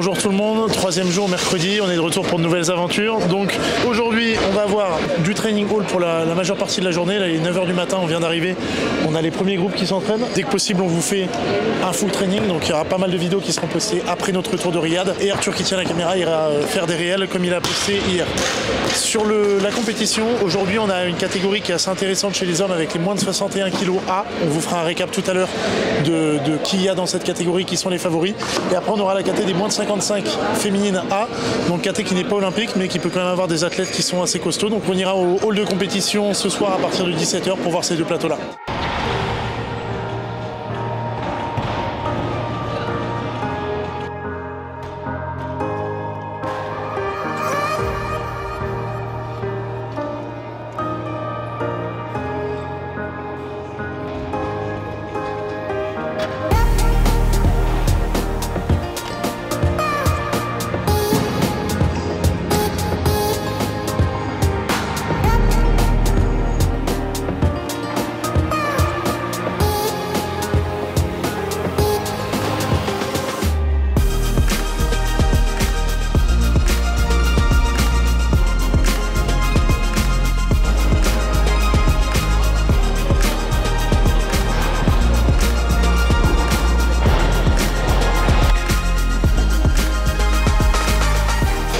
Bonjour tout le monde, troisième jour mercredi, on est de retour pour de nouvelles aventures. Donc aujourd'hui on va avoir du training hall pour la majeure partie de la journée. Là il est 9h du matin, on vient d'arriver, on a les premiers groupes qui s'entraînent. Dès que possible on vous fait un full training, donc il y aura pas mal de vidéos qui seront postées après notre retour de Riyad. Et Arthur qui tient la caméra ira faire des réels comme il a posté hier. Sur la compétition, aujourd'hui on a une catégorie qui est assez intéressante chez les hommes avec les moins de 61 kg A. On vous fera un récap tout à l'heure de qui il y a dans cette catégorie, qui sont les favoris. Et après on aura la catégorie des moins de 55 féminine A, donc caté qui n'est pas olympique mais qui peut quand même avoir des athlètes qui sont assez costauds. Donc on ira au hall de compétition ce soir à partir de 17h pour voir ces deux plateaux là.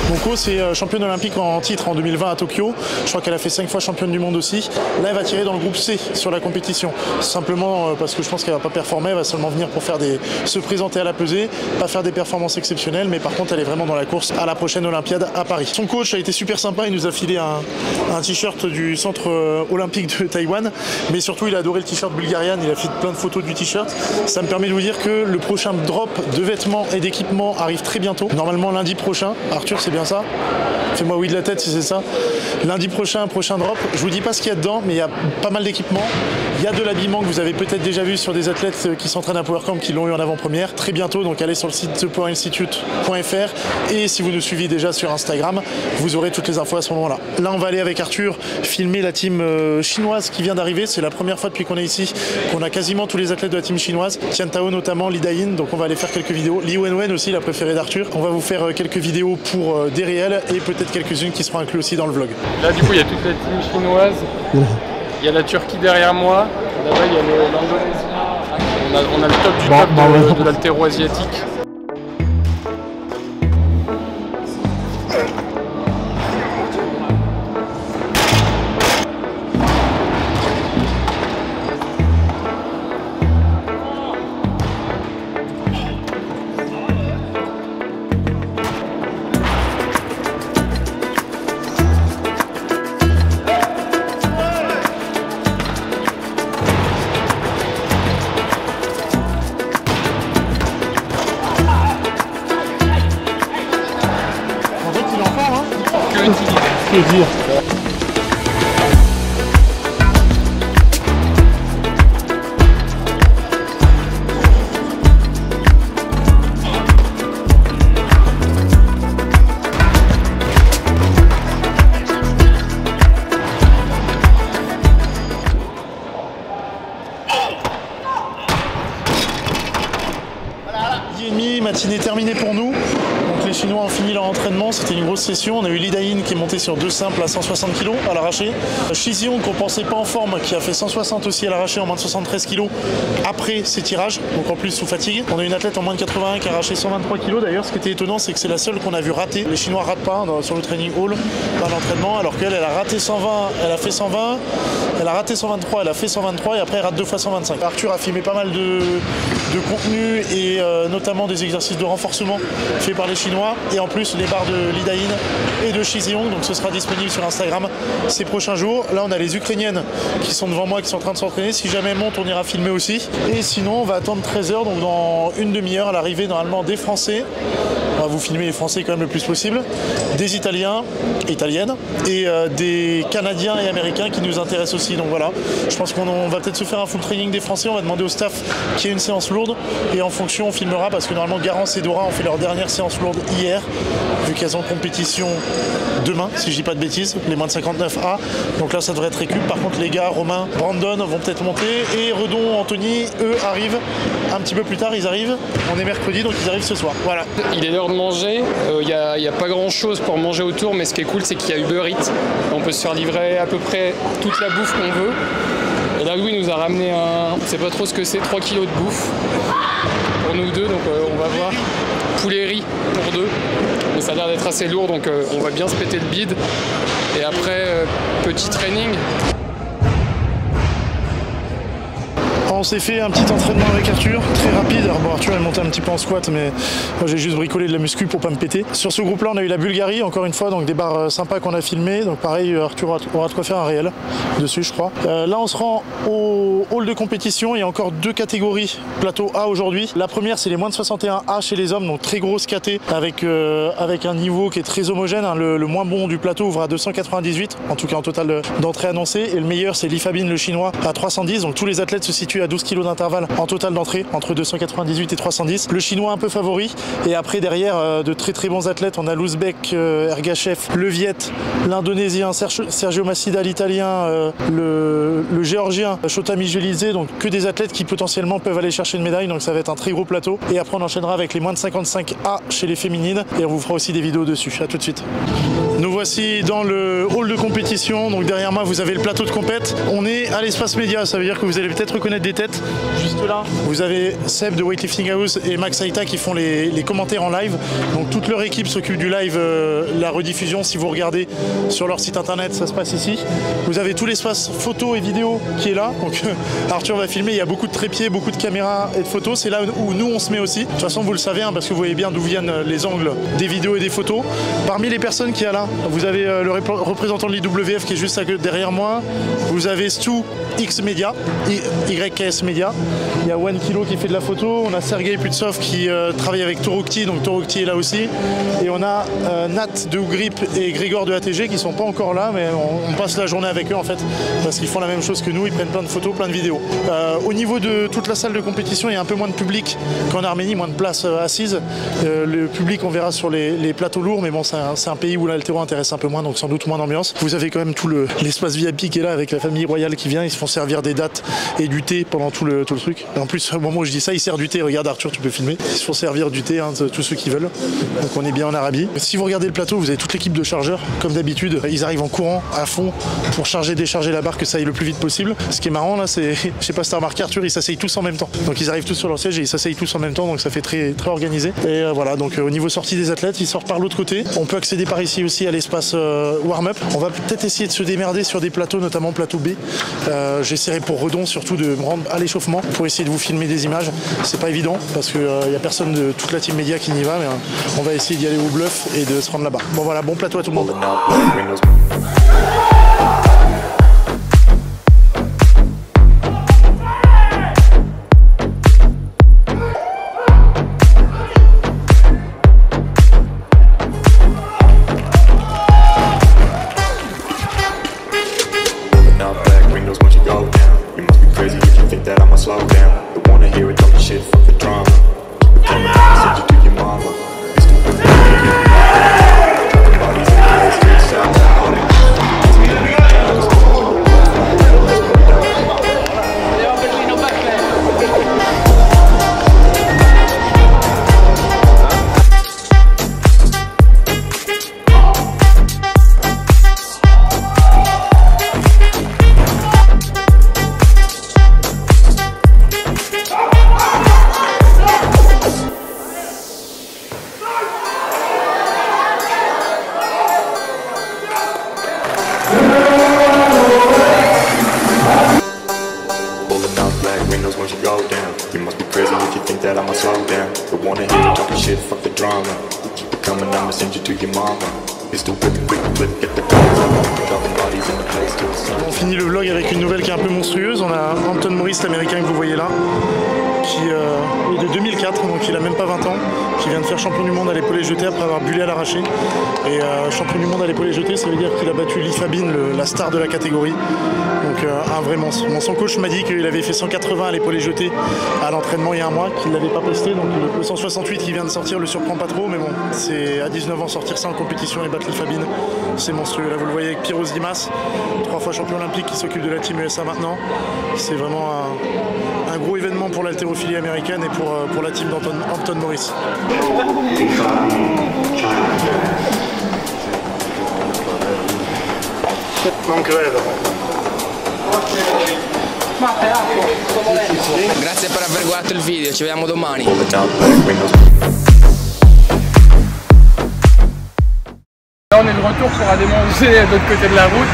Monko, c'est championne olympique en titre en 2020 à Tokyo. Je crois qu'elle a fait 5 fois championne du monde aussi. Là, elle va tirer dans le groupe C sur la compétition. Simplement parce que je pense qu'elle va pas performer, elle va seulement venir pour se présenter à la pesée, pas faire des performances exceptionnelles, mais par contre, elle est vraiment dans la course à la prochaine Olympiade à Paris. Son coach a été super sympa, il nous a filé un t-shirt du centre olympique de Taïwan, mais surtout, il a adoré le t-shirt Bulgarian, il a fait plein de photos du t-shirt. Ça me permet de vous dire que le prochain drop de vêtements et d'équipements arrive très bientôt. Normalement, lundi prochain. Arthur, c'est bien ça? Fais-moi oui de la tête si c'est ça. Lundi prochain, prochain drop. Je vous dis pas ce qu'il y a dedans, mais il y a pas mal d'équipements. Il y a de l'habillement que vous avez peut-être déjà vu sur des athlètes qui s'entraînent à PowerCamp qui l'ont eu en avant-première. Très bientôt, donc allez sur le site thepowerinstitute.fr et si vous nous suivez déjà sur Instagram, vous aurez toutes les infos à ce moment-là. Là, on va aller avec Arthur filmer la team chinoise qui vient d'arriver. C'est la première fois depuis qu'on est ici qu'on a quasiment tous les athlètes de la team chinoise. Tian Tao notamment, Li Dayin, donc on va aller faire quelques vidéos. Li Wenwen aussi, la préférée d'Arthur. On va vous faire quelques vidéos pour des réels et peut-être quelques-unes qui seront incluses aussi dans le vlog. Là du coup il y a toute la team chinoise, il y a la Turquie derrière moi, là-bas il y a l'Indonésie, on a le top du top de l'haltéro-asiatique. Que dire. Matinée terminée pour nous. Donc les Chinois ont fini leur entraînement, c'était une grosse session. On a eu Li Dayin qui est monté sur 2 simples à 160 kg à l'arraché. Shi Xiong qu'on pensait pas en forme, qui a fait 160 aussi à l'arraché en moins de 73 kg après ses tirages, donc en plus sous fatigue. On a une athlète en moins de 81 qui a arraché 123 kg. D'ailleurs, ce qui était étonnant, c'est que c'est la seule qu'on a vu rater. Les Chinois ratent pas sur le training hall dans l'entraînement, alors qu'elle a raté 120, elle a fait 120, elle a raté 123, elle a fait 123 et après elle rate 2 fois 125. Arthur a filmé pas mal de contenu et notamment des exercices de renforcement faits par les Chinois et en plus les barres de Li Dayin et de Shi Xiong, donc ce sera disponible sur Instagram ces prochains jours. Là on a les Ukrainiennes qui sont devant moi qui sont en train de s'entraîner, si jamais elles montent on ira filmer aussi et sinon on va attendre 13h, donc dans une demi-heure à l'arrivée normalement des Français. On va vous filmer les Français quand même le plus possible, des Italiens, Italiennes et des Canadiens et Américains qui nous intéressent aussi. Donc voilà, je pense qu'on va peut-être se faire un full training des Français, on va demander au staff qu'il y ait une séance lourde et en fonction on filmera parce que normalement Garance et Dora ont fait leur dernière séance lourde hier vu qu'elles ont compétition demain si je dis pas de bêtises, les moins de 59A, donc là ça devrait être récup. Par contre les gars, Romain, Brandon vont peut-être monter et Redon, Anthony, eux arrivent un petit peu plus tard, ils arrivent, on est mercredi donc ils arrivent ce soir. Voilà. Il est l'heure de manger, il n'y a pas grand chose pour manger autour, mais ce qui est cool, c'est qu'il y a Uber Eats. On peut se faire livrer à peu près toute la bouffe qu'on veut. Et là, Louis nous a ramené on ne sait pas trop ce que c'est, 3 kilos de bouffe pour nous deux, donc on va voir. Poulet riz pour deux, mais ça a l'air d'être assez lourd, donc on va bien se péter le bide. Et après, petit training. On s'est fait un petit entraînement avec Arthur, très rapide. Alors bon, Arthur est monté un petit peu en squat, mais moi j'ai juste bricolé de la muscu pour pas me péter. Sur ce groupe-là, on a eu la Bulgarie, encore une fois, donc des barres sympas qu'on a filmées. Donc pareil, Arthur aura de quoi faire un réel dessus, je crois. Là, on se rend au hall de compétition. Il y a encore 2 catégories plateau A aujourd'hui. La première, c'est les moins de 61A chez les hommes, donc très grosse KT avec un niveau qui est très homogène. Hein. Le moins bon du plateau ouvre à 298, en tout cas en total d'entrée annoncée. Et le meilleur, c'est Lifabin, le chinois, à 310. Donc tous les athlètes se situent à 12 kg d'intervalle en total d'entrée, entre 298 et 310. Le chinois un peu favori. Et après, derrière, de très très bons athlètes, on a l'Ouzbek, Ergachev, le Viet, l'Indonésien, Sergio Massida, l'Italien, le Géorgien, Shota Mijelidzé. Donc que des athlètes qui potentiellement peuvent aller chercher une médaille. Donc ça va être un très gros plateau. Et après, on enchaînera avec les moins de 55A chez les féminines. Et on vous fera aussi des vidéos dessus. À tout de suite. Nous voici dans le hall de compétition. Donc derrière moi, vous avez le plateau de compète. On est à l'espace média. Ça veut dire que vous allez peut-être reconnaître des têtes. Juste là, vous avez Seb de Weightlifting House et Max Aita qui font les commentaires en live. Donc toute leur équipe s'occupe du live, la rediffusion. Si vous regardez sur leur site internet, ça se passe ici. Vous avez tout l'espace photo et vidéo qui est là. Donc Arthur va filmer. Il y a beaucoup de trépieds, beaucoup de caméras et de photos. C'est là où nous on se met aussi. De toute façon, vous le savez, hein, parce que vous voyez bien d'où viennent les angles des vidéos et des photos. Parmi les personnes qu'il y a là, vous avez le représentant de l'IWF qui est juste derrière moi. Vous avez Stu X Media, YKS Media. Il y a One Kilo qui fait de la photo. On a Sergei Putsov qui travaille avec Torokti, donc Torokti est là aussi. Et on a Nat de Ugrip et Grégor de ATG qui sont pas encore là, mais on passe la journée avec eux en fait, parce qu'ils font la même chose que nous, ils prennent plein de photos, plein de vidéos. Au niveau de toute la salle de compétition, il y a un peu moins de public qu'en Arménie, moins de places assises. Le public, on verra sur les plateaux lourds, mais bon, c'est un pays où l'haltéro intéresse un peu moins, donc sans doute moins d'ambiance. Vous avez quand même tout l'espace VIP qui est là avec la famille royale qui vient, ils se font servir des dates et du thé pendant tout le truc. Et en plus, au moment où je dis ça, ils servent du thé. Regarde Arthur, tu peux filmer. Ils se font servir du thé, hein, tous ceux qui veulent. Donc on est bien en Arabie. Si vous regardez le plateau, vous avez toute l'équipe de chargeurs, comme d'habitude. Ils arrivent en courant à fond pour charger, décharger la barre, que ça aille le plus vite possible. Ce qui est marrant là, c'est, je sais pas si t'as remarqué Arthur, ils s'asseyent tous en même temps. Donc ils arrivent tous sur leur siège et ils s'asseyent tous en même temps, donc ça fait très, très organisé. Et voilà, donc au niveau sortie des athlètes, ils sortent par l'autre côté. On peut accéder par ici aussi à l'espace warm-up. On va peut-être essayer de se démerder sur des plateaux, notamment plateau B. J'essaierai pour Redon surtout de me rendre à l'échauffement pour essayer de vous filmer des images. C'est pas évident parce qu'il n'y a personne de toute la team média qui n'y va, mais on va essayer d'y aller au bluff et de se rendre là-bas. Bon voilà, bon plateau à tout le monde. On finit le vlog avec une nouvelle qui est un peu monstrueuse. On a Hampton Morris, l'américain que vous voyez là, qui est de 2004, donc il a même pas 20 ans, qui vient de faire champion du monde à l'épaulé jeté après avoir bullé à l'arraché. Et champion du monde à l'épaulé jeté, ça veut dire qu'il a battu Lifabin, la star de la catégorie. Donc un vrai monstre. Son coach m'a dit qu'il avait fait 180 à l'épaulé jeté à l'entraînement il y a un mois, qu'il ne l'avait pas posté. Donc le 168 qui vient de sortir le surprend pas trop, mais bon, c'est à 19 ans sortir ça en compétition et battre Lifabin, c'est monstrueux. Là vous le voyez avec Piros Dimas, 3 fois champion olympique qui s'occupe de la team USA maintenant. C'est vraiment un gros événement pour l'haltérophilie américaine et pour la team d'Hampton Morris. Non credo. Grazie per aver guardato il video, ci vediamo domani. Là on est de retour pour aller manger de l'autre côté de la route.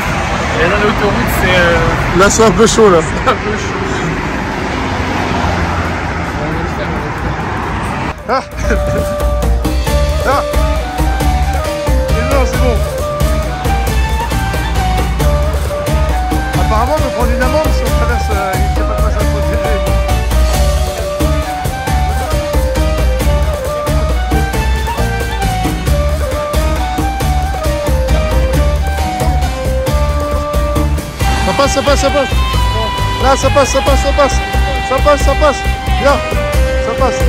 Et là l'autoroute c'est... Là c'est un peu chaud là. un peu chaud. Ah ah. Non, c'est bon. Apparemment, on peut prendre une amende si on traverse il n'y a pas de passage protégé. Ça passe, ça passe, ça passe. Là, ça passe, ça passe, ça passe. Ça passe, ça passe. Là, ça passe.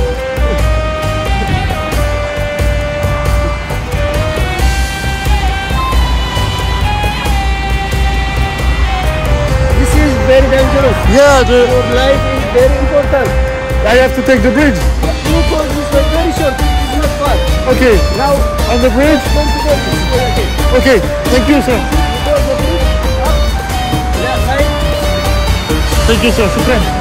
Very dangerous. Yeah, Your life is very important. I have to take the bridge. You go this way very short. It's not far. Okay, Now on the bridge. come to go this way again. Okay, thank you, sir. You go the bridge up. Yeah, right. Thank you, sir. Super.